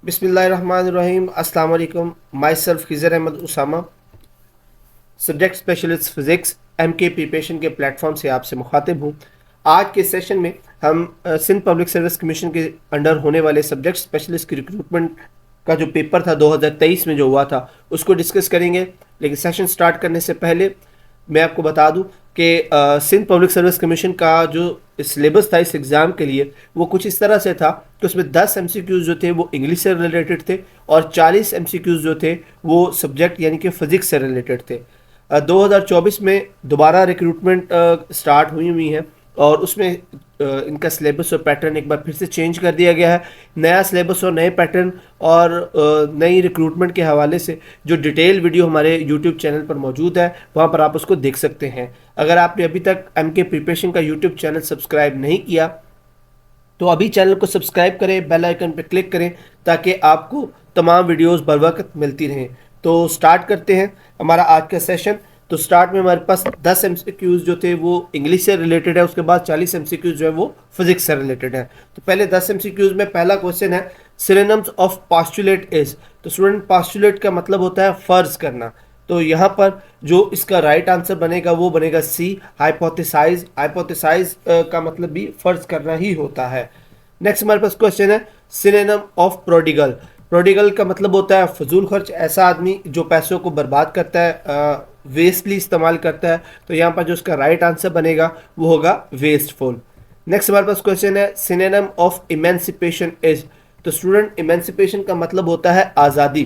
बिस्मिल्लाहिर्रहमानिर्रहीम। अस्सलाम वालेकुम। Myself Khizar Ahmed Usama, subject specialist physics MK preparation के प्लेटफॉर्म से आपसे मुखातिब हूँ। आज के सेशन में हम सिंध पब्लिक सर्विस कमीशन के अंडर होने वाले सब्जेक्ट स्पेशलिस्ट की रिक्रूटमेंट का जो पेपर था 2023 में जो हुआ था उसको डिस्कस करेंगे। लेकिन सेशन स्टार्ट करने से पहले मैं आपको बता दूं कि सिंध पब्लिक सर्विस कमीशन का जो सिलेबस था इस एग्ज़ाम के लिए वो कुछ इस तरह से था कि उसमें 10 एमसीक्यूज़ जो थे वो इंग्लिश से रिलेटेड थे और 40 एमसीक्यूज़ जो थे वो सब्जेक्ट यानी कि फ़िज़िक्स से रिलेटेड थे। 2024 में दोबारा रिक्रूटमेंट स्टार्ट हुई है और उसमें इनका सिलेबस और पैटर्न एक बार फिर से चेंज कर दिया गया है। नया सिलेबस और नए पैटर्न और नई रिक्रूटमेंट के हवाले से जो डिटेल वीडियो हमारे यूट्यूब चैनल पर मौजूद है वहाँ पर आप उसको देख सकते हैं। अगर आपने अभी तक एमके प्रिपरेशन का यूट्यूब चैनल सब्सक्राइब नहीं किया तो अभी चैनल को सब्सक्राइब करें, बेल आइकन पर क्लिक करें ताकि आपको तमाम वीडियोज़ बर वक्त मिलती रहें। तो स्टार्ट करते हैं हमारा आज का सेशन। तो स्टार्ट में हमारे पास 10 एमसीक्यूज़ जो थे वो इंग्लिश से रिलेटेड है, उसके बाद 40 एमसीक्यूज़ जो है वो फिजिक्स से रिलेटेड है। तो पहले 10 एमसीक्यूज़ में पहला क्वेश्चन है सिनोनिम्स ऑफ पोस्टुलेट इज। तो स्टूडेंट पोस्टुलेट का मतलब होता है फ़र्ज़ करना। तो यहाँ पर जो इसका राइट आंसर बनेगा वो बनेगा सी, हाइपोथेसाइज। हाइपोथेसाइज का मतलब भी फ़र्ज़ करना ही होता है। नेक्स्ट हमारे पास क्वेश्चन है सिनोनिम ऑफ प्रोडिगल। प्रोडिगल का मतलब होता है फजूल खर्च, ऐसा आदमी जो पैसों को बर्बाद करता है, वेस्टली इस्तेमाल करता है। तो यहाँ पर जो इसका राइट आंसर बनेगा वो होगा वेस्टफुल। नेक्स्ट हमारे पास क्वेश्चन है सिनोनिम ऑफ इमेंसिपेशन इज। तो स्टूडेंट इमेंसिपेशन का मतलब होता है आज़ादी।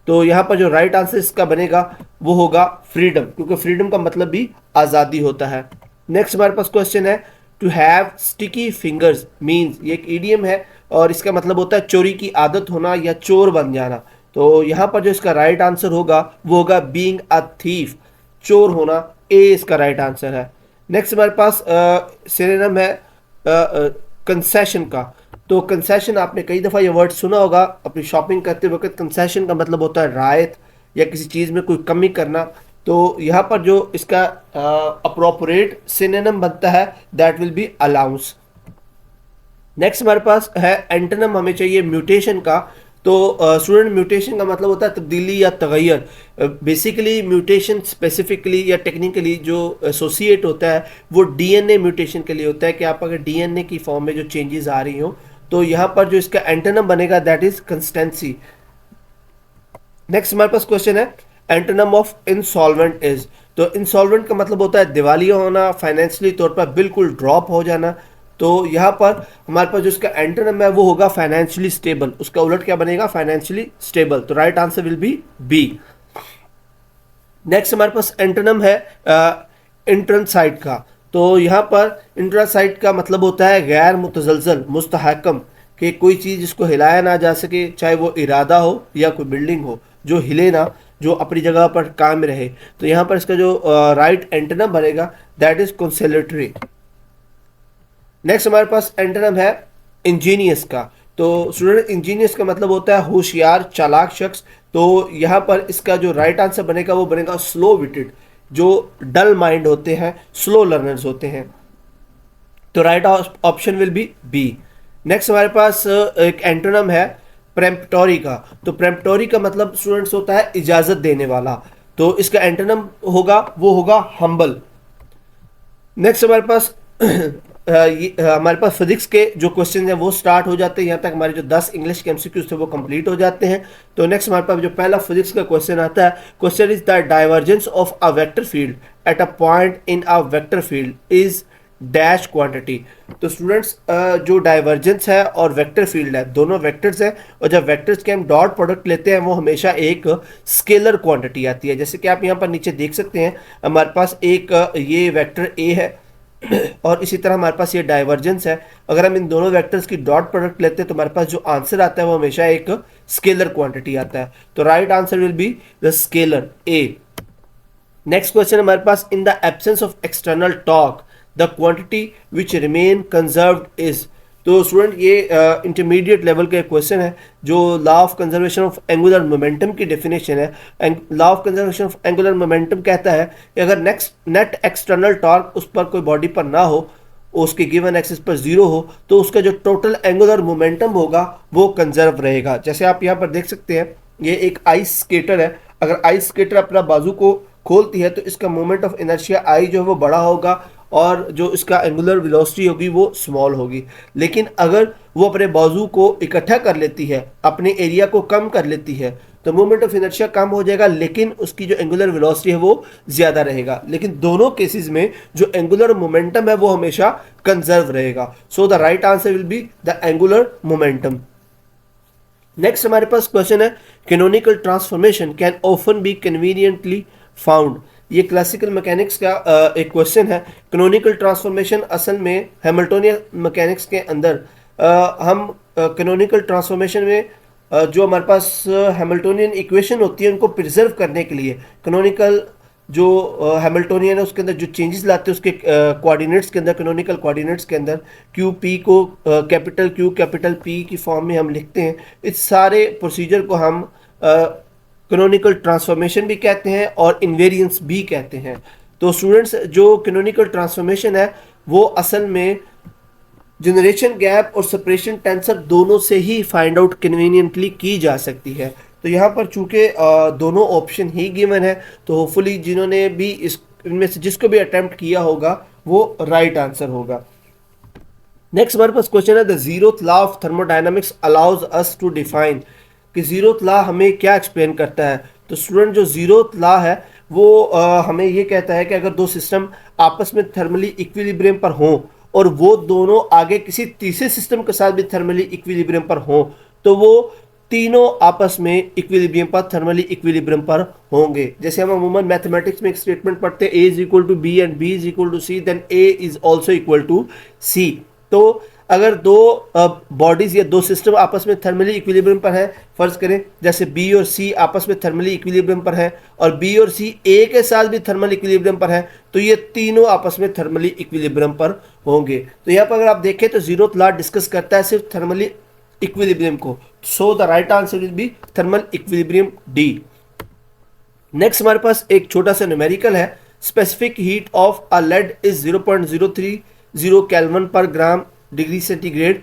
तो यहाँ पर जो राइट आंसर इसका बनेगा वो होगा फ्रीडम, क्योंकि फ्रीडम का मतलब भी आज़ादी होता है। नेक्स्ट हमारे पास क्वेश्चन है to have sticky fingers means. ये एक ईडियम है और इसका मतलब होता है चोरी की आदत होना या चोर बन जाना। तो यहाँ पर जो इसका राइट आंसर होगा वो होगा बीइंग अ थीफ, चोर होना। ए इसका राइट आंसर है। नेक्स्ट हमारे पास सिनोनिम है कंसेशन का। तो कंसेशन आपने कई दफ़ा ये वर्ड सुना होगा अपनी शॉपिंग करते वक्त। कंसेशन का मतलब होता है रायत या किसी चीज़ में कोई कमी करना। तो यहाँ पर जो इसका अप्रोप्रिएट सिनोनिम बनता है that will be allowance. Next हमारे पास है एंटोनिम हमें चाहिए म्यूटेशन का। तो स्टूडेंट म्यूटेशन का मतलब होता है तब्दीली या तगैर। बेसिकली म्यूटेशन स्पेसिफिकली या टेक्निकली जो एसोसिएट होता है वो डीएनए म्यूटेशन के लिए होता है कि आप अगर डीएनए की फॉर्म में जो चेंजेस आ रही हो तो यहाँ पर जो इसका एंटोनिम बनेगा दैट इज कंसिस्टेंसी। नेक्स्ट हमारे पास क्वेश्चन है एंटोनिम ऑफ इंसॉल्वेंट इज। तो इंसॉल्वेंट का मतलब होता है दिवालिया होना, फाइनेंशियली तौर पर बिल्कुल ड्रॉप हो जाना। तो यहाँ पर हमारे पास जो इसका एंटोनिम है वो होगा फाइनेंशियली स्टेबल। उसका उलट क्या बनेगा? Financially stable. तो right answer will be B. Next हमारे पास एंटोनिम है इंट्रनसाइड का। तो यहाँ पर इंट्रासाइड का मतलब होता है गैर मुतजलजल, मुस्तहकम, कि कोई चीज़ जिसको हिलाया ना जा सके, चाहे वो इरादा हो या कोई बिल्डिंग हो, जो हिले ना, जो अपनी जगह पर कायम रहे। तो यहाँ पर इसका जो राइट एंटोनिम बनेगा दैट इज कंसोलेटरी। नेक्स्ट हमारे पास एंटोनिम है इंजीनियस का। तो स्टूडेंट इंजीनियस का मतलब होता है होशियार, चालाक शख्स। तो यहाँ पर इसका जो राइट आंसर बनेगा वो बनेगा स्लो विटेड, जो डल माइंड होते हैं, स्लो लर्नर्स होते हैं। तो right option will be B. Next हमारे पास एक एंटोनिम है प्रेम्पटोरी का। तो प्रेम्पटोरी का मतलब स्टूडेंट्स होता है इजाज़त देने वाला। तो इसका एंटोनिम होगा वो होगा हम्बल। नेक्स्ट हमारे पास हमारे पास फिजिक्स के जो क्वेश्चन हैं वो स्टार्ट हो जाते हैं। यहाँ तक हमारे जो 10 इंग्लिश के एमसीक्यूज थे वो कंप्लीट हो जाते हैं। तो नेक्स्ट हमारे पास जो पहला फिजिक्स का क्वेश्चन आता है, question is the divergence of a vector field at a point in a vector field is dash quantity. तो स्टूडेंट्स जो डाइवर्जेंस है और वेक्टर फील्ड है दोनों वेक्टर्स हैं, और जब वेक्टर्स के हम डॉट प्रोडक्ट लेते हैं वो हमेशा एक स्केलर क्वांटिटी आती है। जैसे कि आप यहाँ पर नीचे देख सकते हैं हमारे पास एक ये वेक्टर ए है और इसी तरह हमारे पास ये डाइवर्जेंस है। अगर हम इन दोनों वेक्टर्स की डॉट प्रोडक्ट लेते हैं तो हमारे पास जो आंसर आता है वो हमेशा एक स्केलर क्वांटिटी आता है। तो right answer will be the scalar A. Next question हमारे पास in the absence of external torque the quantity which remain conserved is. तो स्टूडेंट ये इंटरमीडिएट लेवल का क्वेश्चन है जो law of conservation of angular momentum की definition है। Law of conservation of angular momentum कहता है कि अगर नेट एक्सटर्नल टॉर्क उस पर कोई बॉडी पर ना हो उसके गिवन एक्सिस पर 0 हो तो उसका जो टोटल एंगुलर मोमेंटम होगा वो कंजर्व रहेगा। जैसे आप यहाँ पर देख सकते हैं, ये एक आइस स्केटर है। अगर आइस स्केटर अपना बाजू को खोलती है तो इसका मोमेंट ऑफ इनर्शिया आई जो है वो बड़ा होगा और जो इसका एंगुलर वेलोसिटी होगी वो स्मॉल होगी। लेकिन अगर वो अपने बाजू को इकट्ठा कर लेती है, अपने एरिया को कम कर लेती है, तो मोमेंट ऑफ इनर्शिया कम हो जाएगा लेकिन उसकी जो एंगुलर वेलोसिटी है वो ज़्यादा रहेगा। लेकिन दोनों केसेस में जो एंगुलर मोमेंटम है वो हमेशा कंजर्व रहेगा। So the right answer will be the angular momentum. Next हमारे पास क्वेश्चन है, canonical transformation can often be conveniently found. ये क्लासिकल मैकेनिक्स का एक क्वेश्चन है। कैनोनिकल ट्रांसफॉर्मेशन असल में हैमिल्टोनियन मैकेनिक्स के अंदर हम कैनोनिकल ट्रांसफॉर्मेशन में जो हमारे पास हैमिल्टोनियन इक्वेशन होती है उनको प्रिजर्व करने के लिए कैनोनिकल जो हैमिल्टोनियन है उसके अंदर जो चेंजेस लाते हैं उसके कोऑर्डिनेट्स के अंदर, कैनोनिकल कोऑर्डिनेट्स के अंदर क्यू पी को कैपिटल क्यू कैपिटल पी की फॉर्म में हम लिखते हैं। इस सारे प्रोसीजर को हम कैनोनिकल ट्रांसफॉर्मेशन भी कहते हैं और इन्वेरिएंस भी कहते हैं। तो स्टूडेंट्स, जो कैनोनिकल ट्रांसफॉर्मेशन है वो असल में जनरेशन गैप और सेपरेशन टेंसर दोनों से ही फाइंड आउट कन्वीनियंटली की जा सकती है। तो यहाँ पर चूंकि दोनों ऑप्शन ही गिवन है तो होपफुली जिन्होंने भी इनमें से जिसको भी अटेम्प्ट किया होगा वो राइट आंसर होगा। नेक्स्ट हमारे पास क्वेश्चन है, the zeroth law of thermodynamics allows us to define, कि जीरोथ लॉ हमें क्या एक्सप्लेन करता है। तो स्टूडेंट, जो जीरोथ लॉ है वो हमें ये कहता है कि अगर दो सिस्टम आपस में थर्मली इक्विलिब्रियम पर हों और वो दोनों आगे किसी तीसरे सिस्टम के साथ भी थर्मली इक्विलिब्रियम पर हों तो वो तीनों आपस में इक्विलिब्रियम पर थर्मली इक्विलिब्रियम पर होंगे। जैसे हम अमूमन मैथमेटिक्स में एक स्टेटमेंट पढ़ते हैं, A is equal to B and B is equal to C, then A is also equal to C. तो अगर दो बॉडीज या दो सिस्टम आपस में थर्मली इक्विलिब्रियम पर है, फर्ज करें जैसे बी और सी आपस में थर्मली इक्विलिब्रियम पर है और बी और सी ए के साथ भी थर्मल इक्विलिब्रियम पर है, तो ये तीनों आपस में थर्मली इक्विलिब्रियम पर होंगे। तो यहाँ पर अगर आप देखें तो जीरोथ लॉ डिस्कस करता है सिर्फ थर्मली इक्विलिब्रियम को। So the right answer will be thermal equilibrium D. Next हमारे पास एक छोटा सा न्यूमेरिकल है, specific heat of a lead is 0.030 kelvin पर gram degree centigrade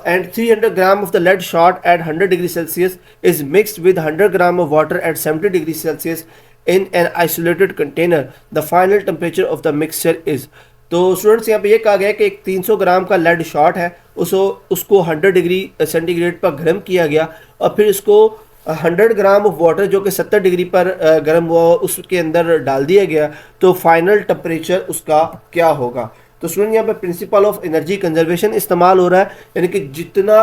and 300 gram of the lead shot at 100 degrees Celsius is mixed with 100 gram of water at 70 degrees Celsius in an isolated container. The final temperature of the mixture is। तो students यहाँ पे ये कहा गया है कि एक 300 ग्राम का लेड शॉट है, उसको 100 डिग्री सेंटीग्रेड पर गर्म किया गया और फिर इसको 100 ग्राम ऑफ वाटर जो कि 70 डिग्री पर गर्म हुआ उसके अंदर डाल दिया गया, तो फाइनल टेम्परेचर उसका क्या होगा। तो स्टूडेंट यहाँ पे प्रिंसिपल ऑफ एनर्जी कंजर्वेशन इस्तेमाल हो रहा है, यानी कि जितना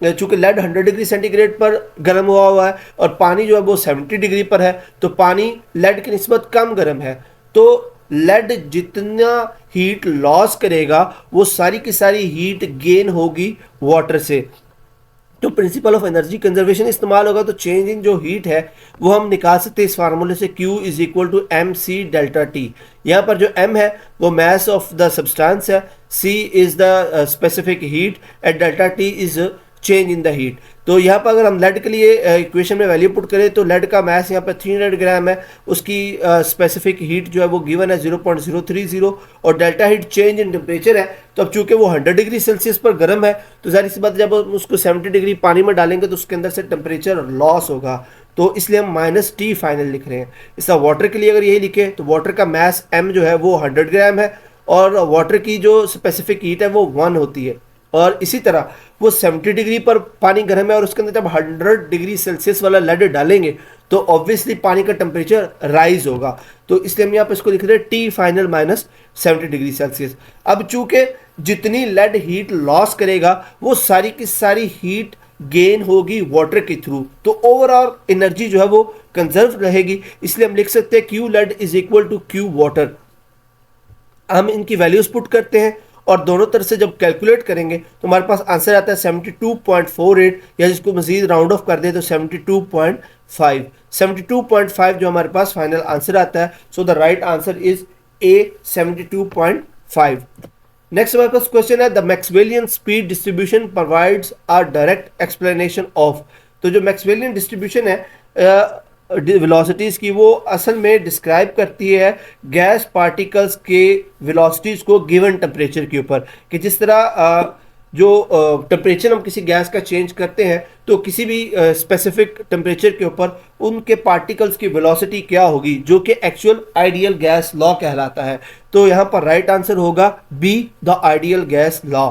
चूंकि लेड 100 डिग्री सेंटीग्रेड पर गर्म हुआ है और पानी जो है वो 70 डिग्री पर है, तो पानी लेड की निस्बत कम गर्म है, तो लेड जितना हीट लॉस करेगा वो सारी की सारी हीट गेन होगी वाटर से। तो प्रिंसिपल ऑफ एनर्जी कंजर्वेशन इस्तेमाल होगा, तो चेंज इन जो हीट है वो हम निकाल सकते हैं इस फार्मूले से, Q is equal to M C delta T. यहाँ पर जो m है वो मास ऑफ द सब्सटेंस है, C is the specific heat and delta T is change in the heat. तो यहाँ पर अगर हम लेड के लिए इक्वेशन में वैल्यू पुट करें तो लेड का मास यहाँ पर 300 ग्राम है, उसकी स्पेसिफिक हीट जो है वो गिवन है 0.030 और delta heat change in temperature है। तो अब चूंकि वो 100 डिग्री सेल्सियस पर गर्म है तो जाहिर सी बात जब हम उसको 70 डिग्री पानी में डालेंगे तो उसके अंदर से टेम्परेचर लॉस होगा, तो इसलिए हम -T फाइनल लिख रहे हैं। इसका वाटर के लिए अगर यही लिखे तो वाटर का मास m जो है वो 100 ग्राम है और वाटर की जो स्पेसिफिक हीट है वो 1 होती है, और इसी तरह वो 70 डिग्री पर पानी गर्म है और उसके अंदर जब 100 डिग्री सेल्सियस वाला लेड डालेंगे तो ऑब्वियसली पानी का टेम्परेचर राइज होगा, तो इसलिए हम यहाँ पर इसको लिख रहे हैं T फाइनल -70 डिग्री सेल्सियस। अब चूंकि जितनी लेड हीट लॉस करेगा वो सारी की सारी हीट गेन होगी वाटर के थ्रू, तो ओवरऑल एनर्जी जो है वो कंजर्व रहेगी, इसलिए हम लिख सकते हैं Q lead is equal to Q water. हम इनकी वैल्यूज पुट करते हैं और दोनों तरफ से जब कैलकुलेट करेंगे तो हमारे पास आंसर आता है 72.48, या जिसको मजीद राउंड ऑफ कर दे तो 72.5। 72.5 जो हमारे पास फाइनल आंसर आता है। So the right answer is A 72.5। Next हमारे पास क्वेश्चन है, the Maxwellian speed distribution provides a direct explanation of. तो जो मैक्सवेलियन डिस्ट्रीब्यूशन है वेलोसिटीज़ की वो असल में डिस्क्राइब करती है गैस पार्टिकल्स के वेलोसिटीज़ को गिवन टेम्परेचर के ऊपर, कि जिस तरह जो टेम्परेचर हम किसी गैस का चेंज करते हैं तो किसी भी स्पेसिफिक टेम्परेचर के ऊपर उनके पार्टिकल्स की वेलोसिटी क्या होगी, जो कि एक्चुअल आइडियल गैस लॉ कहलाता है। तो यहाँ पर राइट आंसर होगा B, the ideal gas law.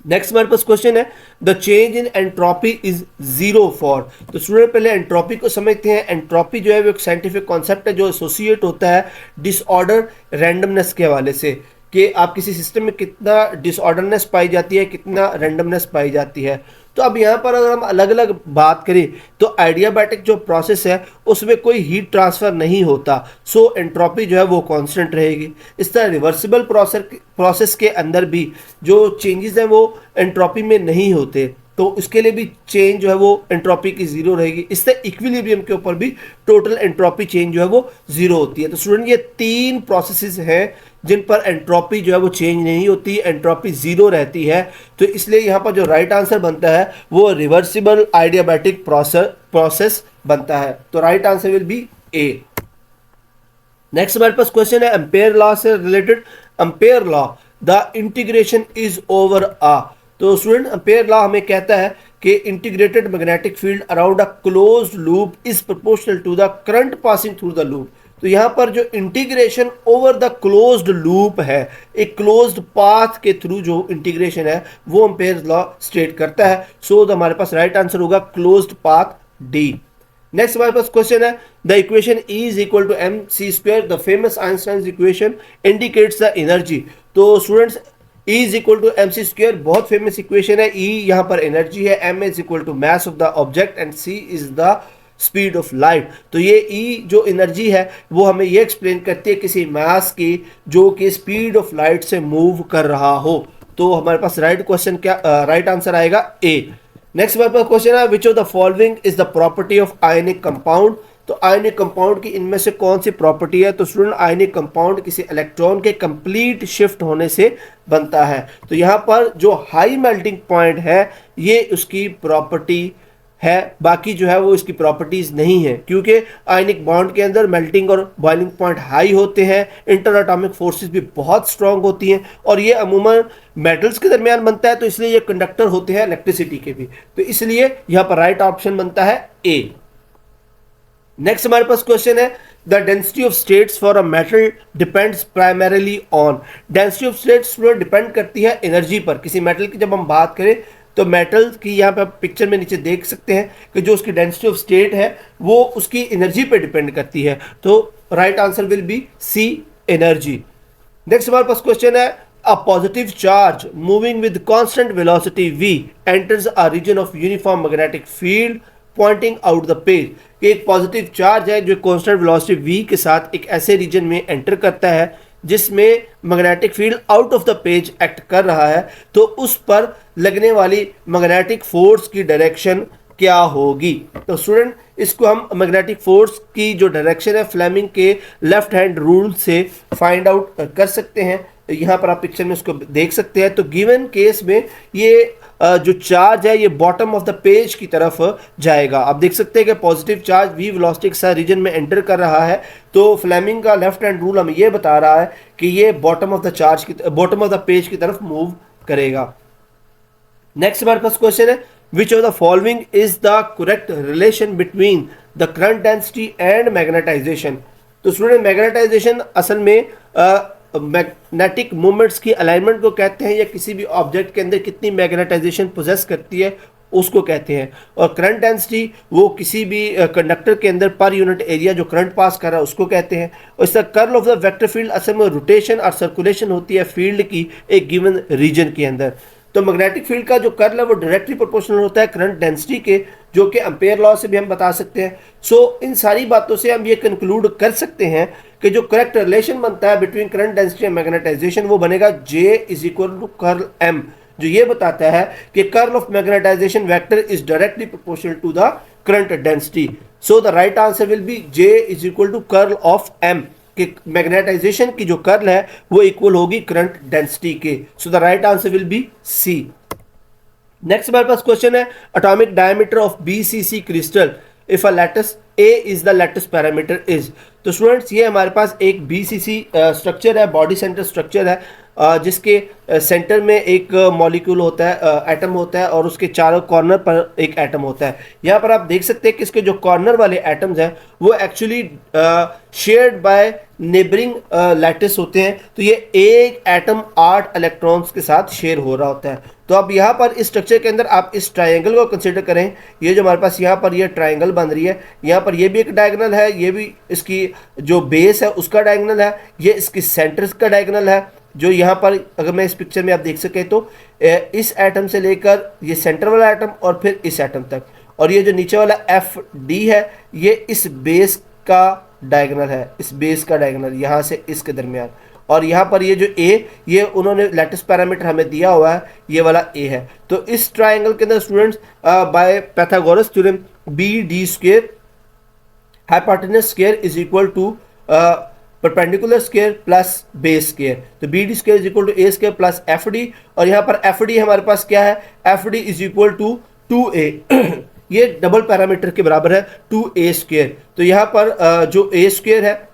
Next हमारे पास क्वेश्चन है the change in entropy is zero for. तो स्टूडेंट पहले एंट्रोपी को समझते हैं। एंट्रोपी जो है वो एक साइंटिफिक कॉन्सेप्ट है जो एसोसिएट होता है डिसऑर्डर रैंडमनेस के हवाले से, कि आप किसी सिस्टम में कितना डिसऑर्डरनेस पाई जाती है, कितना रैंडमनेस पाई जाती है। तो अब यहाँ पर अगर हम अलग अलग बात करें तो आइडियाबैटिक जो प्रोसेस है उसमें कोई हीट ट्रांसफ़र नहीं होता, सो एंट्रोपी जो है वो कांस्टेंट रहेगी। इस तरह रिवर्सिबल प्रोसेस के अंदर भी जो चेंजेस हैं वो एंट्रोपी में नहीं होते, तो उसके लिए भी चेंज जो है वो एंट्रोपी की जीरो रहेगी। इससे इक्विलिब्रियम के ऊपर भी टोटल एंट्रोपी चेंज जो है वो जीरो होती है। तो स्टूडेंट ये तीन प्रोसेसेस हैं जिन पर एंट्रोपी जो है वो चेंज नहीं होती, एंट्रोपी जीरो रहती है। तो इसलिए यहाँ पर जो राइट आंसर बनता है वो रिवर्सिबल आइडियाबैटिक प्रोसेस बनता है। तो right answer will be A. Next हमारे पास क्वेश्चन है एम्पेयर लॉ से रिलेटेड। Ampere law the integration is over ah. तो स्टूडेंट एम्पेयर लॉ हमें कहता है कि integrated magnetic field around a closed loop is proportional to the current passing through the loop. तो यहाँ पर जो integration over the closed loop है, एक क्लोज्ड पाथ के थ्रू जो इंटीग्रेशन है वो एम्पेयर लॉ स्टेट करता है। सो हमारे पास राइट आंसर होगा क्लोज्ड पाथ डी। नेक्स्ट हमारे पास क्वेश्चन है the equation E is equal to M C square, the famous Einstein equation indicates the energy. तो students E is equal to M C square बहुत famous equation है। E यहाँ पर energy है, M is equal to mass of the object and C is the speed of light. तो ये E जो energy है वो हमें ये एक्सप्लेन करती है किसी मास की जो कि स्पीड ऑफ लाइट से मूव कर रहा हो। तो हमारे पास राइट आंसर आएगा ए। नेक्स्ट हमारे पास क्वेश्चन है which of the following is the property of ionic compound. तो आयनिक कंपाउंड की इनमें से कौन सी प्रॉपर्टी है। तो स्टूडेंट आयनिक कंपाउंड किसी इलेक्ट्रॉन के कंप्लीट शिफ्ट होने से बनता है। तो यहाँ पर जो हाई मेल्टिंग पॉइंट है ये उसकी प्रॉपर्टी है, बाकी जो है वो इसकी प्रॉपर्टीज नहीं है, क्योंकि आयनिक बॉन्ड के अंदर मेल्टिंग और बॉइलिंग पॉइंट हाई होते हैं, इंटर एटॉमिक फोर्सेस भी बहुत स्ट्रांग होती हैं और ये अमूमन मेटल्स के दरमियान बनता है, तो इसलिए ये कंडक्टर होते हैं इलेक्ट्रिसिटी के भी। तो इसलिए यहाँ पर राइट ऑप्शन बनता है ए। नेक्स्ट हमारे पास क्वेश्चन है the density of states for a metal depends primarily on. Density of states depend करती है एनर्जी पर। किसी मेटल की जब हम बात करें तो मेटल की यहाँ पे पिक्चर में नीचे देख सकते हैं कि जो उसकी डेंसिटी ऑफ स्टेट है वो उसकी एनर्जी पे डिपेंड करती है। तो right answer will be C, energy. Next हमारे पास क्वेश्चन है a positive charge moving with constant velocity v enters a region of uniform magnetic field pointing out the page. एक पॉजिटिव चार्ज है जो कांस्टेंट वेलोसिटी v के साथ एक ऐसे रीजन में एंटर करता है जिसमें magnetic field out of the page act कर रहा है, तो उस पर लगने वाली मैग्नेटिक फोर्स की डायरेक्शन क्या होगी। तो स्टूडेंट इसको हम मैग्नेटिक फोर्स की जो डायरेक्शन है फ्लेमिंग के लेफ्ट हैंड रूल से फाइंड आउट कर सकते हैं। यहाँ पर आप पिक्चर में इसको देख सकते हैं। तो गिवन केस में ये जो चार्ज है ये बॉटम ऑफ द पेज की तरफ जाएगा। आप देख सकते हैं कि पॉजिटिव चार्ज v वेलोसिटी के साथ रीजन में एंटर कर रहा है, तो फ्लेमिंग का लेफ्ट हैंड रूल हमें ये बता रहा है कि ये बॉटम ऑफ द पेज की तरफ मूव करेगा। नेक्स्ट हमारे पास क्वेश्चन है which of the following is the correct relation between the current density and magnetization. तो स्टूडेंट मैग्नेटाइजेशन असल में मैग्नेटिक मूवमेंट्स की अलाइनमेंट को कहते हैं, या किसी भी ऑब्जेक्ट के अंदर कितनी मैग्नेटाइजेशन पोजेस करती है उसको कहते हैं। और करंट डेंसिटी वो किसी भी कंडक्टर के अंदर पर यूनिट एरिया जो करंट पास कर रहा है उसको कहते हैं। और इसका curl of the vector field असल में रोटेशन और सर्कुलेशन होती है फील्ड की एक गिवन रीजन के अंदर। तो मैग्नेटिक फील्ड का जो कर्ल है वो डायरेक्टली प्रोपोर्शनल होता है करंट डेंसिटी के, जो कि एम्पेयर लॉ से भी हम बता सकते हैं। सो इन सारी बातों से हम ये कंक्लूड कर सकते हैं कि जो करेक्ट रिलेशन बनता है between current density and magnetization वो बनेगा J is equal to curl M, जो ये बताता है कि curl of magnetization vector is directly proportional to the current density. So the right answer will be J is equal to curl of M, कि magnetization की जो curl है वो इक्वल होगी करंट डेंसिटी के। So the right answer will be C. Next हमारे पास question है atomic diameter of BCC crystal if a lattice A is the lattice parameter is. तो स्टूडेंट्स ये हमारे पास एक बीसीसी स्ट्रक्चर है, बॉडी सेंटर स्ट्रक्चर है, जिसके सेंटर में एक मॉलिक्यूल होता है, एटम होता है, और उसके चारों कॉर्नर पर एक एटम होता है। यहाँ पर आप देख सकते हैं कि इसके जो कॉर्नर वाले एटम्स हैं वो actually shared by neighbouring lattice होते हैं। तो ये एक एटम 8 इलेक्ट्रॉन्स के साथ शेयर हो रहा होता है। तो अब यहाँ पर इस स्ट्रक्चर के अंदर आप इस ट्रायंगल को कंसिडर करें, ये जो हमारे पास यहाँ पर ये ट्रायंगल बन रही है, यहाँ पर ये भी एक डायगोनल है, ये भी इसकी जो बेस है उसका डायगोनल है, ये इसकी सेंटर का डायगोनल है। जो यहाँ पर अगर मैं इस पिक्चर में आप देख सके तो इस एटम से लेकर ये सेंटर वाला एटम और फिर इस एटम तक, और ये जो नीचे वाला एफ डी है ये इस बेस का डायगोनल है, इस बेस का डायगोनल यहाँ से इसके दरमियान। और यहाँ पर ये जो ए, ये उन्होंने लैटिस पैरामीटर हमें दिया हुआ है, ये वाला ए है। तो इस ट्राइंगल के अंदर students by Pythagoras theorem B D square hypotenuse square is equal to perpendicular square plus base square. तो B D square is equal to A square plus F D, और यहाँ पर एफ डी हमारे पास क्या है, F D is equal to 2a ये double parameter के बराबर है 2a स्क्वायर। तो यहाँ पर जो a स्क्वायर है,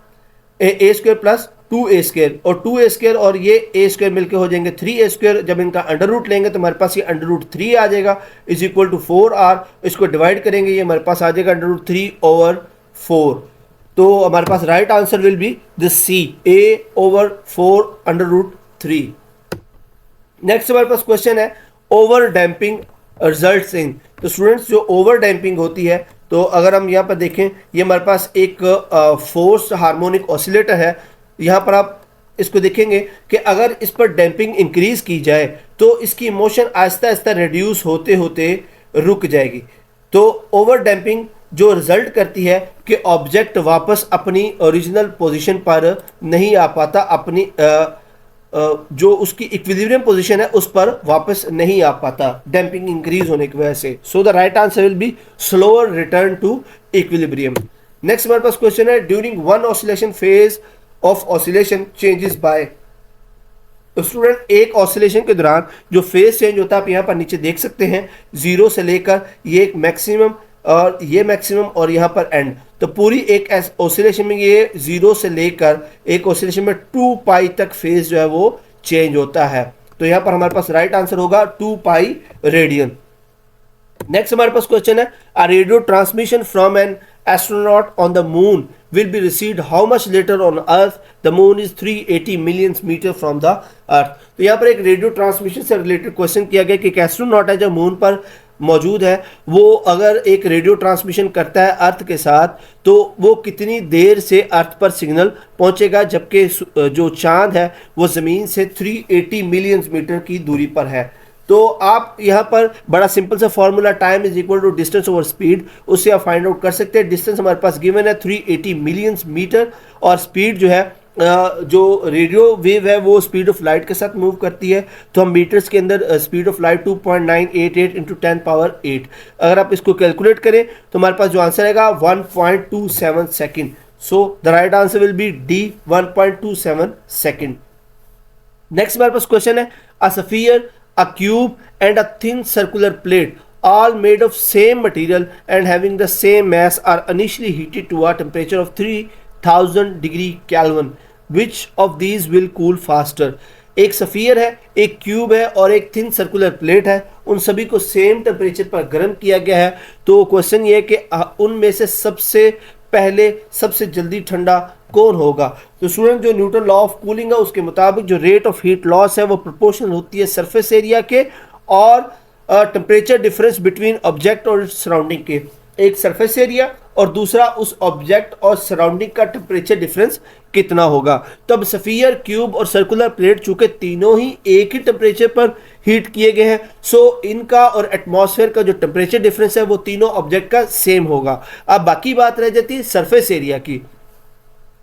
ए स्क्वायर प्लस 2a स्क्वायर, और 2a स्क्वायर और ये a स्क्वायर मिलकर हो जाएंगे 3a स्क्वायर। जब इनका अंडर रूट लेंगे तो हमारे पास ये अंडर रूट 3 आ जाएगा, इज इक्वल टू 4r। इसको डिवाइड करेंगे, ये हमारे पास आ जाएगा अंडर रूट 3/4। तो हमारे पास right answer will be this C, a/4 under root 3। Next हमारे पास क्वेश्चन है ओवर डैम्पिंग रिजल्ट्स इन। तो स्टूडेंट्स जो ओवर डैम्पिंग होती है, तो अगर हम यहाँ पर देखें, ये हमारे पास एक फोर्स हार्मोनिक ऑसिलेटर है। यहाँ पर आप इसको देखेंगे कि अगर इस पर डैम्पिंग इंक्रीज की जाए तो इसकी मोशन आहिस्ता आहिस्ता रिड्यूस होते होते रुक जाएगी। तो ओवर डैम्पिंग जो रिजल्ट करती है कि ऑब्जेक्ट वापस अपनी ओरिजिनल पोजीशन पर नहीं आ पाता, अपनी जो उसकी इक्विलिब्रियम पोजीशन है उस पर वापस नहीं आ पाता डैम्पिंग इंक्रीज होने की वजह से। So the right answer will be slower return to equilibrium. Next हमारे पास क्वेश्चन है during one oscillation phase of oscillation changes by. तो स्टूडेंट एक ऑसिलेशन के दौरान जो फेज चेंज होता है आप यहाँ पर नीचे देख सकते हैं, 0 से लेकर ये एक मैक्सिमम और ये मैक्सिमम और यहाँ पर एंड। तो पूरी एक ऑसिलेशन में ये 0 से लेकर एक ऑसिलेशन में 2 पाई तक फेज जो है वो चेंज होता है। तो यहाँ पर हमारे पास राइट आंसर होगा 2 पाई रेडियन। नेक्स्ट हमारे पास क्वेश्चन है a radio transmission from an astronaut on the moon will be received how much later on earth? The moon is 380 million metre from the earth। तो यहाँ पर एक radio transmission से related question किया गया कि एक एस्ट्रोनॉट है जो मून पर मौजूद है, वो अगर एक रेडियो ट्रांसमिशन करता है अर्थ के साथ तो वो कितनी देर से अर्थ पर सिग्नल पहुंचेगा, जबकि जो चांद है वो ज़मीन से 380 मिलियन मीटर की दूरी पर है। तो आप यहाँ पर बड़ा सिंपल सा formula time is equal to distance over speed, उससे आप फाइंड आउट कर सकते हैं। डिस्टेंस हमारे पास गिवन है 380 मिलियन मीटर, और स्पीड जो है जो रेडियो वेव है वो स्पीड ऑफ लाइट के साथ मूव करती है। तो हम मीटर्स के अंदर स्पीड ऑफ लाइट 2.988 इंटू 10⁸। अगर आप इसको कैलकुलेट करें तो हमारे पास जो आंसर आएगा 1.27 second. So the right answer will B D, 1.27 second. Next हमारे पास क्वेश्चन है a sphere, a cube and a thin circular plate all made of same material and having the same mass are initially heated to a temperature of 3000 degree Kelvin. Which of these will cool faster? एक sphere है, एक cube है और एक thin circular plate है, उन सभी को सेम टेम्परेचर पर गर्म किया गया है। तो क्वेश्चन ये है कि उनमें से सबसे पहले सबसे जल्दी ठंडा कौन होगा। तो स्टूडेंट जो न्यूटन लॉ ऑफ कूलिंग है उसके मुताबिक जो रेट ऑफ हीट लॉस है वो प्रोपोर्शनल होती है सरफेस एरिया के और टेम्परेचर डिफरेंस बिटवीन ऑब्जेक्ट और सराउंडिंग के। एक सरफेस एरिया और दूसरा उस ऑब्जेक्ट और सराउंडिंग का टेम्परेचर डिफरेंस कितना होगा। तब सफियर, क्यूब और सर्कुलर प्लेट चूंकि तीनों ही एक ही टेम्परेचर पर हीट किए गए हैं, सो इनका और एटमॉस्फेयर का जो टेम्परेचर डिफरेंस है वो तीनों ऑब्जेक्ट का सेम होगा। अब बाकी बात रह जाती है सरफेस एरिया की।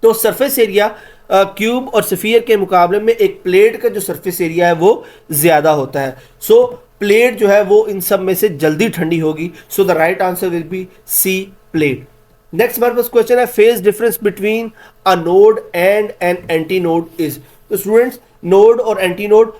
तो सरफेस एरिया क्यूब और सफियर के मुकाबले में एक प्लेट का जो सरफेस एरिया है वो ज्यादा होता है। सो प्लेट जो है वो इन सब में से जल्दी ठंडी होगी। So the right answer will be C, plate. Next हमारे पास क्वेश्चन है phase difference between a node and an anti node is. तो स्टूडेंट्स नोड और एंटी नोड,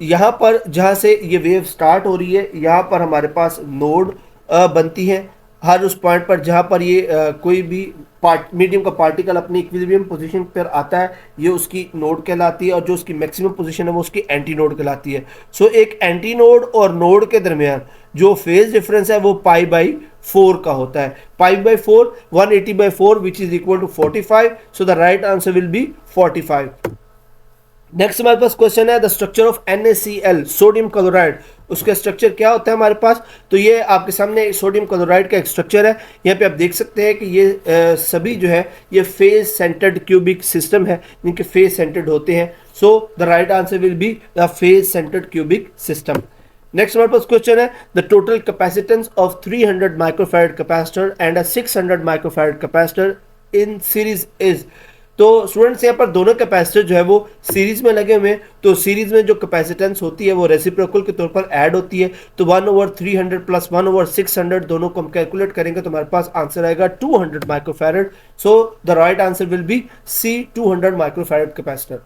यहाँ पर जहाँ से ये वेव स्टार्ट हो रही है यहाँ पर हमारे पास नोड बनती है हर उस पॉइंट पर जहाँ पर ये कोई भी मीडियम का पार्टिकल अपनी इक्विलिब्रियम पोजीशन पर आता है, ये उसकी नोड कहलाती है, और जो उसकी मैक्सिमम पोजीशन है वो उसकी एंटी नोड कहलाती है। सो एक एंटी नोड और नोड के दरमियान जो फेज डिफरेंस है वो π/4 का होता है। π/4 180/4 which is equal to 45। So the right answer will be 45। Next हमारे पास क्वेश्चन है the structure of NaCl sodium chloride. उसका स्ट्रक्चर क्या होता है हमारे पास, तो ये आपके सामने सोडियम क्लोराइड का एक स्ट्रक्चर है। यहाँ पे आप देख सकते हैं कि ये सभी जो है ये फेज सेंटर्ड क्यूबिक सिस्टम है, जिनके फेज सेंटर्ड होते हैं। So the right answer will be the phase centred cubic system. Next हमारे पास क्वेश्चन है the total capacitance of 300 microfarad capacitor and a 600 microfarad capacitor in series is. तो students यहाँ पर दोनों कैपेसिटर जो है वो सीरीज में लगे हुए हैं, तो सीरीज में जो कैपेसिटेंस होती है वो रेसिप्रोकल के तौर पर ऐड होती है। तो 1/300 प्लस 1/600 दोनों को हम कैलकुलेट करेंगे तो हमारे पास आंसर आएगा 200 microfarad. So the right answer will be C 200 microfarad capacitor.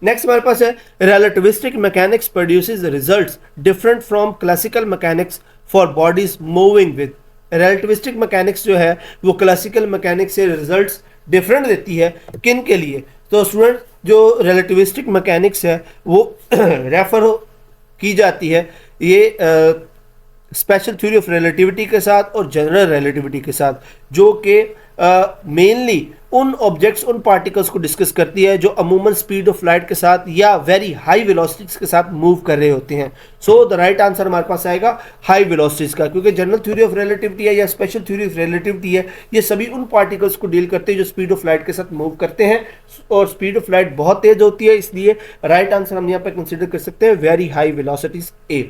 Next हमारे पास है relativistic mechanics produces results different from classical mechanics for bodies moving with. Relativistic mechanics जो है वो क्लासिकल मैकेनिक्स से रिजल्ट्स डिफरेंट देती है, किन के लिए। तो स्टूडेंट जो रिलेटिविस्टिक मैकेनिक्स है वो रेफर की जाती है ये स्पेशल थ्योरी ऑफ रिलेटिविटी के साथ और जनरल रिलेटिविटी के साथ, जो कि मेनली उन ऑब्जेक्ट्स उन पार्टिकल्स को डिस्कस करती है जो अमूमन स्पीड ऑफ लाइट के साथ या वेरी हाई वेलोसिटीज के साथ मूव कर रहे होते हैं। सो द राइट आंसर हमारे पास आएगा हाई वेलोसिटीज का, क्योंकि जनरल थ्योरी ऑफ रिलेटिविटी है या स्पेशल थ्योरी ऑफ रिलेटिविटी है, ये सभी उन पार्टिकल्स को डील करते हैं जो स्पीड ऑफ लाइट के साथ मूव करते हैं, और स्पीड ऑफ लाइट बहुत तेज होती है, इसलिए राइट आंसर हम यहाँ पर कंसिडर कर सकते हैं very high velocities A.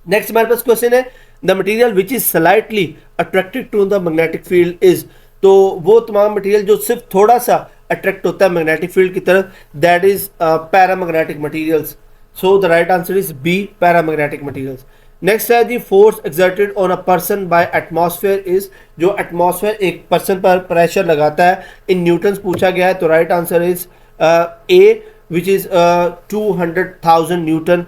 Next हमारे पास क्वेश्चन है the material which is slightly attracted to the magnetic field is. तो वो तमाम मटेरियल जो सिर्फ थोड़ा सा अट्रैक्ट होता है मैग्नेटिक फील्ड की तरफ, that is paramagnetic materials. So the right answer is B paramagnetic materials. Next है जी force exerted on a person by atmosphere is. जो एटमॉस्फेयर एक पर्सन पर प्रेशर लगाता है इन न्यूटन्स पूछा गया है, तो right answer is A which is 200,000 newton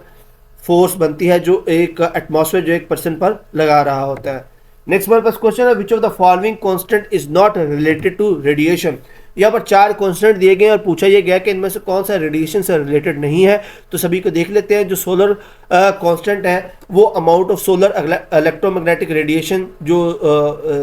force बनती है जो एक एटमॉस्फेयर जो एक पर्सन पर लगा रहा होता है। नेक्स्ट हमारे पास क्वेश्चन है which of the following constant is not related to radiation. यहाँ पर 4 कांस्टेंट दिए गए और पूछा यह गया कि इनमें से कौन सा रेडिएशन से रिलेटेड नहीं है। तो सभी को देख लेते हैं। जो सोलर कांस्टेंट है वो amount of solar electromagnetic radiation जो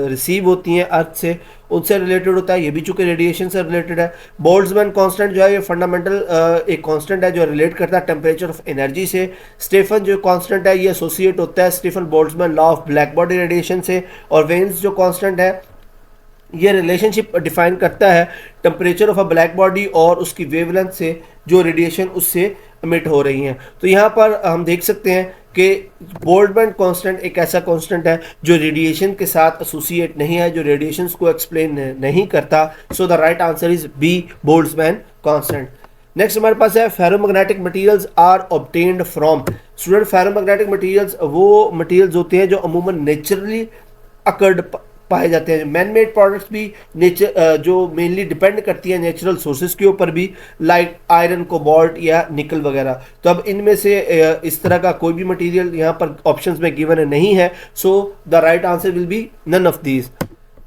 रिसीव होती हैं अर्थ से, उनसे रिलेटेड होता है, ये भी चूंकि रेडिएशन से रिलेटेड है। बोल्ट्जमैन कांस्टेंट जो है ये फंडामेंटल एक कांस्टेंट है जो रिलेट करता है टेम्परेचर ऑफ एनर्जी से। स्टेफन जो कांस्टेंट है ये एसोसिएट होता है Stefan Boltzmann law of black body radiation से। और वेन्स जो कांस्टेंट है ये रिलेशनशिप डिफाइन करता है temperature of a black body और उसकी वेवलेंथ से जो रेडिएशन उससे एमिट हो रही हैं। तो यहाँ पर हम देख सकते हैं कि बोल्ट्जमैन कांस्टेंट एक ऐसा कांस्टेंट है जो रेडिएशन के साथ एसोसिएट नहीं है, जो रेडिएशंस को एक्सप्लेन नहीं करता। So the right answer is B Boltzmann constant. Next हमारे पास है ferromagnetic materials are obtained from. Student ferromagnetic materials वो मटेरियल्स होते हैं जो अमूमन नेचुरली अकर्ड पाए जाते हैं। मैन मेड प्रोडक्ट्स भी नेचर जो मेनली डिपेंड करती है नेचुरल सोर्सेज के ऊपर भी, लाइक आयरन, कोबाल्ट या निकल वगैरह। तो अब इनमें से इस तरह का कोई भी मटेरियल यहाँ पर ऑप्शंस में गिवन नहीं है। So the right answer will be none of these.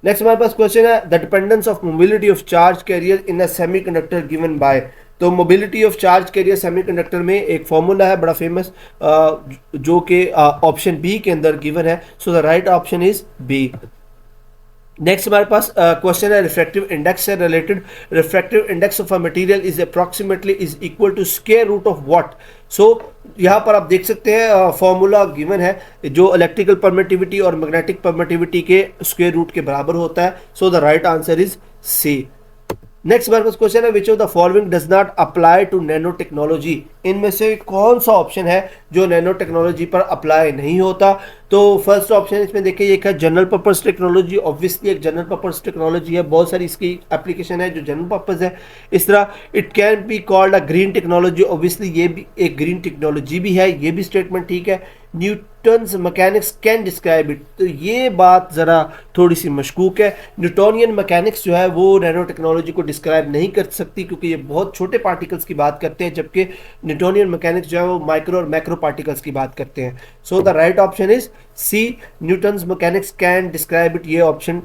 Next हमारे पास क्वेश्चन है the dependence of mobility of charge carrier in a semiconductor given by. तो mobility of charge carrier semiconductor में एक फॉर्मूला है बड़ा फेमस जो कि ऑप्शन बी के अंदर गिवन है। So the right option is B. Next हमारे पास क्वेश्चन है रिफ्रैक्टिव इंडेक्स से रिलेटेड। Refractive index of a material is approximately is equal to square root of what. So यहाँ पर आप देख सकते हैं फॉर्मूला गिवन है जो इलेक्ट्रिकल परमिटिविटी और मैग्नेटिक परमिटिविटी के स्क्वायर रूट के बराबर होता है। So the right answer is C. Next हमारे पास क्वेश्चन है which of the following does not apply to nano technology. इनमें से कौन सा ऑप्शन है जो नैनो टेक्नोलॉजी पर अप्लाई नहीं होता। तो फर्स्ट ऑप्शन इसमें देखिए एक है जनरल पर्पस टेक्नोलॉजी। ऑब्वियसली एक जनरल पर्पस टेक्नोलॉजी है, बहुत सारी इसकी एप्लीकेशन है जो जनरल पर्पस है। इस तरह it can be called a green technology. Obviously ये भी एक ग्रीन टेक्नोलॉजी भी है, ये भी स्टेटमेंट ठीक है। Newton's mechanics can describe it. तो ये बात ज़रा थोड़ी सी मशकूक है। न्यूटोनियन मैकेनिक्स जो है वो नैनो टेक्नोलॉजी को डिस्क्राइब नहीं कर सकती, क्योंकि ये बहुत छोटे पार्टिकल्स की बात करते हैं, जबकि न्यूटोनियन मैकेनिक्स जो है वो माइक्रो और मैक्रो पार्टिकल्स की बात करते हैं। So the right option is C, Newton's mechanics can describe it. ये ऑप्शन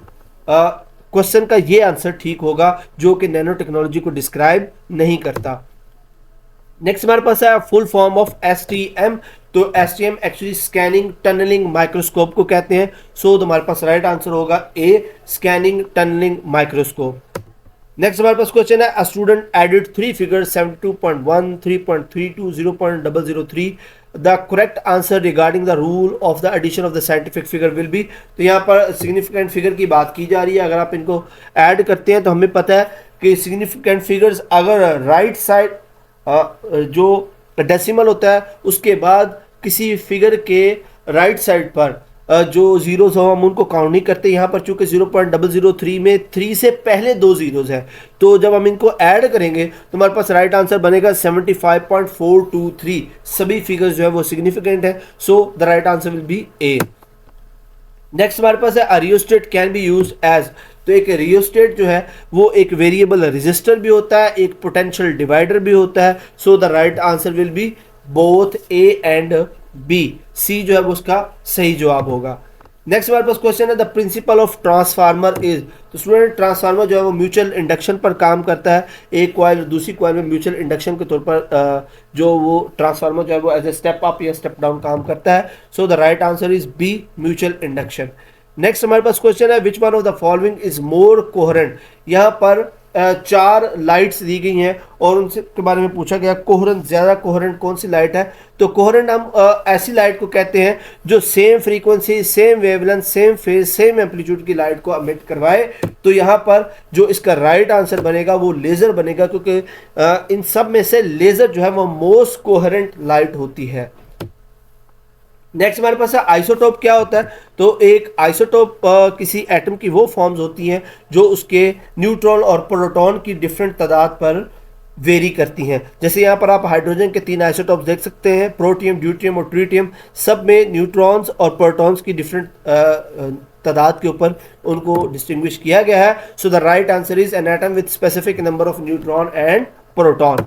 क्वेश्चन का ये आंसर ठीक होगा, जो कि नैनो टेक्नोलॉजी को डिस्क्राइब नहीं करता। नेक्स्ट हमारे पास है फुल फॉर्म ऑफ एसटीएम। तो STM actually scanning tunnelling microscope को कहते हैं। सो हमारे पास राइट आंसर होगा A, scanning tunnelling microscope. Next हमारे पास क्वेश्चन है, a student added 3 figures 72.1, 3.32, 0.003। The correct answer regarding the rule of the addition of the scientific figure will be. तो यहाँ पर सिग्निफिकेंट फिगर की बात की जा रही है। अगर आप इनको ऐड करते हैं तो हमें पता है कि सिग्निफिकेंट फिगर्स अगर राइट साइड जो डेसिमल होता है उसके बाद किसी फिगर के राइट साइड पर जो जीरोस हो हम उनको काउंट नहीं करते। यहाँ पर चूंकि 0.003 में 3 से पहले 2 जीरोस हैं, तो जब हम इनको ऐड करेंगे तो हमारे पास राइट आंसर बनेगा 75.423। सभी फिगर्स जो है वो सिग्निफिकेंट है। So the right answer will be A. Next हमारे पास है, rheostat can be use as. तो एक रियोस्टेट जो है वो एक वेरिएबल रेजिस्टर भी होता है, एक पोटेंशियल डिवाइडर भी होता है। So the right answer will be both A and B. C जो है वो उसका सही जवाब होगा। नेक्स्ट हमारे पास क्वेश्चन है, the principle of transformer is. तो स्टूडेंट ट्रांसफार्मर जो है वो म्यूचुअल इंडक्शन पर काम करता है। एक कॉइल दूसरी कॉइल में म्यूचुअल इंडक्शन के तौर पर जो वो ट्रांसफार्मर जो है वो एज ए स्टेप अप या स्टेप डाउन काम करता है। So the right answer is B, mutual induction. Next हमारे पास क्वेश्चन है, which one of the following is more coherent. यहाँ पर 4 लाइट्स दी गई हैं और उनसे के बारे में पूछा गया कोहेरेंट, ज़्यादा कोहेरेंट कौन सी लाइट है। तो कोहेरेंट हम ऐसी लाइट को कहते हैं जो same frequency, same wavelength, same phase, same amplitude की लाइट को एमिट करवाए। तो यहाँ पर जो इसका राइट आंसर बनेगा वो लेज़र बनेगा, क्योंकि इन सब में से लेज़र जो है वो मोस्ट कोहेरेंट लाइट होती है। नेक्स्ट हमारे पास है, आइसोटोप क्या होता है। तो एक आइसोटोप किसी एटम की वो फॉर्म्स होती हैं जो उसके न्यूट्रॉन और प्रोटॉन की डिफरेंट तादाद पर वेरी करती हैं। जैसे यहाँ पर आप हाइड्रोजन के 3 आइसोटोप देख सकते हैं, प्रोटियम, ड्यूटियम और ट्रिटियम। सब में न्यूट्रॉन्स और प्रोटॉन्स की डिफरेंट तादाद के ऊपर उनको डिस्टिंग्विश किया गया है। So the right answer is an atom with specific number of neutron and proton.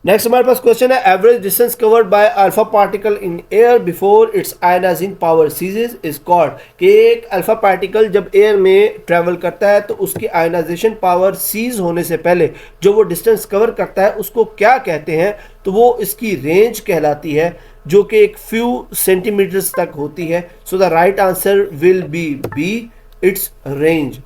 Next हमारे पास क्वेश्चन है, average distance covered by alpha particle in air before its ionising power ceases is called. कि एक alpha particle जब air में travel करता है तो उसकी आयनाइजेशन पावर सीज होने से पहले जो वो डिस्टेंस कवर करता है उसको क्या कहते हैं। तो वो इसकी रेंज कहलाती है, जो कि एक फ्यू सेंटीमीटर्स तक होती है। So the right answer will be B, its range.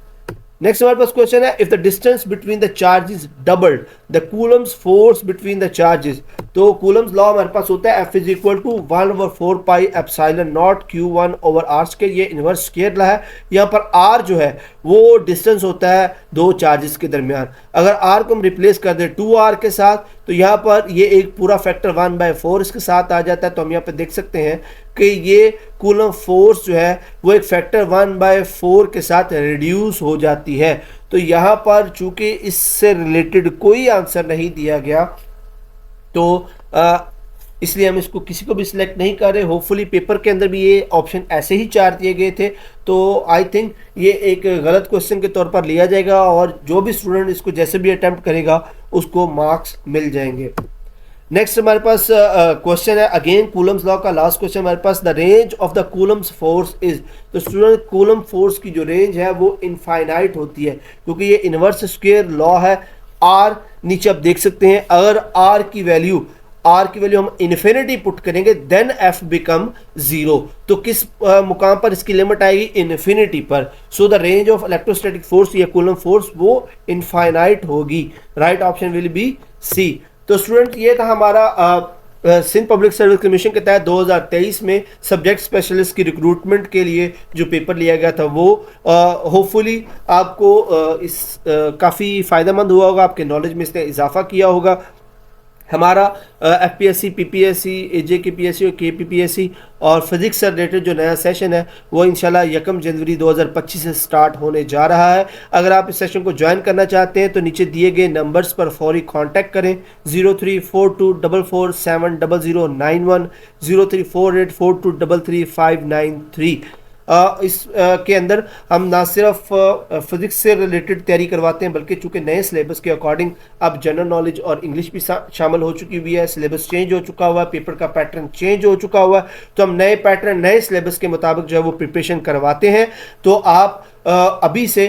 Next हमारे पास क्वेश्चन है, if the distance between the charges doubled the Coulomb's force between the charges. तो कूलम्स लॉ हमारे पास होता है F is equal to 1/4 pi epsilon nought Q1 over R square. ये inverse square law है। यहाँ पर R जो है वो डिस्टेंस होता है दो चार्जेस के दरमियान। अगर R को हम रिप्लेस कर दें 2R के साथ, तो यहाँ पर ये एक पूरा फैक्टर 1/4 इसके साथ आ जाता है। तो हम यहाँ पे देख सकते हैं कि ये कूलम फोर्स जो है वो एक फैक्टर 1/4 के साथ रिड्यूस हो जाती है। तो यहाँ पर चूंकि इससे रिलेटेड कोई आंसर नहीं दिया गया, तो इसलिए हम इसको किसी को भी सिलेक्ट नहीं कर रहे। होपफुली पेपर के अंदर भी ये ऑप्शन ऐसे ही 4 दिए गए थे, तो आई थिंक ये एक गलत क्वेश्चन के तौर पर लिया जाएगा और जो भी स्टूडेंट इसको जैसे भी अटेम्प्ट करेगा उसको मार्क्स मिल जाएंगे। नेक्स्ट हमारे पास क्वेश्चन है, अगेन कूलम्स लॉ का लास्ट क्वेश्चन हमारे पास, the range of the Coulomb's force is. तो स्टूडेंट कूलम फोर्स की जो रेंज है वो इनफाइनाइट होती है, क्योंकि ये इनवर्स स्क्वायर लॉ है। आर नीचे आप देख सकते हैं, अगर आर की वैल्यू हम इन्फिनिटी पुट करेंगे देन एफ बिकम 0। तो किस मुकाम पर इसकी लिमिट आएगी? इन्फिनिटी पर। So the range of electrostatic force या कूलम फोर्स वो इनफाइनाइट होगी। Right option will be C. तो स्टूडेंट ये था हमारा सिंध पब्लिक सर्विस कमीशन के तहत 2023 में सब्जेक्ट स्पेशलिस्ट की रिक्रूटमेंट के लिए जो पेपर लिया गया था वो होपफुली आपको काफ़ी फ़ायदेमंद हुआ होगा, आपके नॉलेज में इसने इजाफा किया होगा। हमारा एफपीएससी, पीपीएससी, एजेकेपीएससी और केपीपीएससी और फिजिक्स से रिलेटेड जो नया सेशन है वो इंशाल्लाह 1 जनवरी 2025 से स्टार्ट होने जा रहा है। अगर आप इस सेशन को ज्वाइन करना चाहते हैं तो नीचे दिए गए नंबर्स पर फौरी कांटेक्ट करें। 034244700910, 034842333593। के अंदर हम ना सिर्फ फिजिक्स से रिलेटेड तैयारी करवाते हैं, बल्कि चूंकि नए सिलेबस के अकॉर्डिंग अब जनरल नॉलेज और इंग्लिश भी शामिल हो चुकी हुई है। सिलेबस चेंज हो चुका हुआ है, पेपर का पैटर्न चेंज हो चुका हुआ है, तो हम नए पैटर्न नए सिलेबस के मुताबिक जो है वो प्रिपरेशन करवाते हैं। तो आप अभी से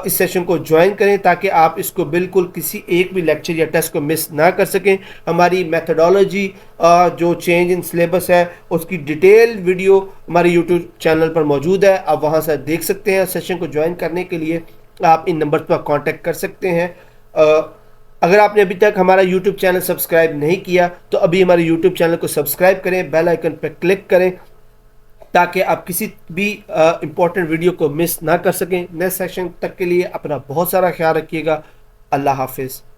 इस सेशन को ज्वाइन करें ताकि आप इसको बिल्कुल किसी एक भी लेक्चर या टेस्ट को मिस ना कर सकें। हमारी मेथडोलॉजी जो चेंज इन सिलेबस है उसकी डिटेल वीडियो हमारे यूट्यूब चैनल पर मौजूद है, आप वहां से देख सकते हैं। सेशन को ज्वाइन करने के लिए आप इन नंबर पर कांटेक्ट कर सकते हैं। अगर आपने अभी तक हमारा यूट्यूब चैनल सब्सक्राइब नहीं किया तो अभी हमारे यूट्यूब चैनल को सब्सक्राइब करें, बेल आइकन पर क्लिक करें ताकि आप किसी भी इंपॉर्टेंट वीडियो को मिस ना कर सकें। नेक्स्ट सेशन तक के लिए अपना बहुत सारा ख्याल रखिएगा। अल्लाह हाफिज़।